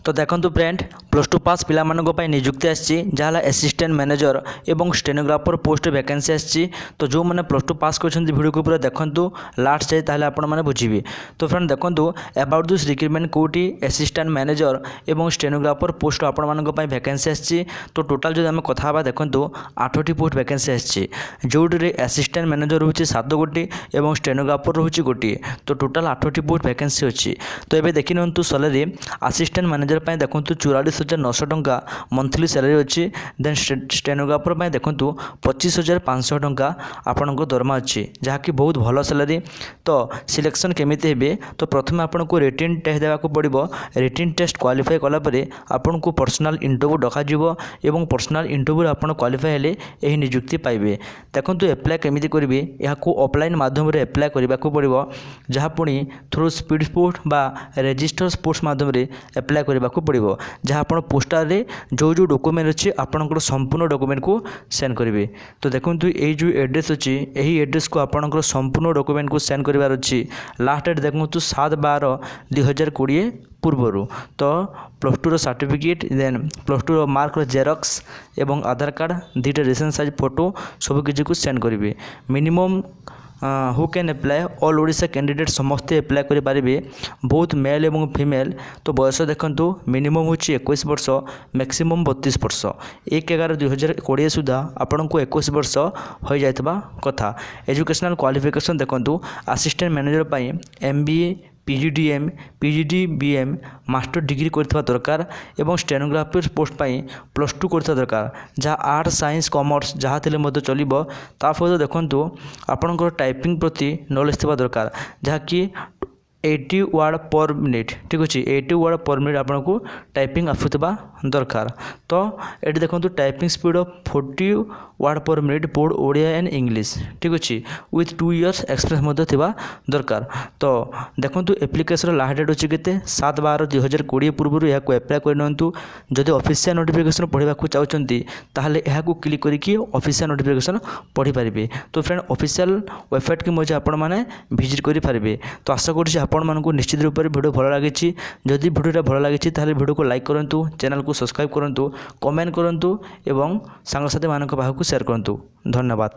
तो देखो friend plus two पास पिलामानंको निजुक्ति आसी जहाँ असिस्टेंट मैनेजर एवं स्टेनोग्राफर पोस्ट वैकेंसी आसी। तो जो मैंने प्लस टू पास कर वीडियो को पूरा देखूँ लास्ट जाए ताहले आपण मैंने बुझे। तो फ्रेंड देखो अबाउट दिस रिक्रुटमेंट कौटी असिस्टेंट मैनेजर एवं स्टेनोग्राफर पोस्ट आपण मानक वैकेंसी आसी। तो टोटाल जो आम कथा देखो 8टी पोस्ट वैकेंसी आसी जोटे असिस्टेंट मैनेजर रोचे 7 गोटी और स्टेनोग्राफर रोचे गोटे। तो टोटाल 8टी पोस्ट वैकेंसी अच्छी। तो ये देखी नियंतु सैलरी असिस्टेंट मैनेजर देखो 44,900 टंका मंथली सैलरी अच्छी। देन स्टेनोग्राफर देखो 25,500 टंका आपण दरमा अच्छी जहाँकि बहुत भल सैलरी। तो सिलेक्शन केमी हे तो प्रथम आपन को रिटन टेस्ट देवाक पड़ो। रिटन टेस्ट क्वालिफाई कलापर आपन को personal interview duck personal interview आप क्वालिफाई हेले यही निजुक्ति पाइबे। देखो एप्लाय केमी करेंगे यहाँ ऑफलाइन माध्यम एप्लाय करने को पड़ो जहाँ पुणी थ्रू स्पीड पोस्ट बा रजिस्टर पोस्ट माध्यम एप्लाय करने को पड़ो जहाँ आप पोस्टाल जो जो डॉक्यूमेंट अच्छी आपंकर संपूर्ण डॉक्यूमेंट को सेंड करेंगे। तो देखो ये जो एड्रेस अच्छी यही एड्रेस को आपंकर संपूर्ण डॉक्यूमेंट को सेंड करार अच्छी। लास्ट डेट देखो 7/12/2020 पूर्वर। तो plus two certificate then plus two mark xerox एवं आधार कार्ड 2टा रेशन साइज फोटो सबकि को सेंड करेंगे। Minimum who can apply all Odisha candidate समस्ते अप्लाई करेंगे बहुत मेल एवं फीमेल। तो बयस देखो मिनिमम हूँ 21 वर्ष मैक्सिमम 32 वर्ष 1/11/2020 सुधा आपन को 21 वर्ष हो जाता कथा। एजुकेशनल क्वालिफिकेशन देखो assistant manager MBA PGDM PGDBM master degree करथिबा दरकार एवं स्टेनोग्राफर पोस्ट प्लस टू करथिबा दरकार जहाँ आर्ट साइंस कॉमर्स जहाँ थिले मध्य चलिबो। ता फल देखंतु आपनकर टाइपिंग प्रति नॉलेज थिबा दरकार जहाँ कि 80 वर्ड पर मिनिट। ठीक अच्छे 80 वर्ड पर मिनिट आपको टाइपिंग आसुवा दरकार। तो ये देखो typing speed of 40 word per minute board Odia and English. ठीक अच्छे विथ 2 इयर्स एक्सपीरियंस थिबा दरकार। तो देखो एप्लिकेशन लास्ट डेट अच्छी के 7/12/2020 पूर्व यहाँ एप्लाय करनी। जदि ऑफिशियल नोटिफिकेशन पढ़ा चाहते ताहले यहाँ क्लिक करके ऑफिशियल नोटिफिकेशन पढ़ी पारे। तो फ्रेंड ऑफिशियल वेबसाइट की मजे आपण मैंने विजिट करेंगे। तो आशा कर आपण मानक निश्चित रूप से वीडियो भल लगी। जदि वीडियो भल लगी ताहले वीडियो को लाइक करूँ, चैनल को सब्सक्राइब करूँ, कमेंट करूँ एवं सांगसाथी मानक पाखक शेयर करूँ। धन्यवाद।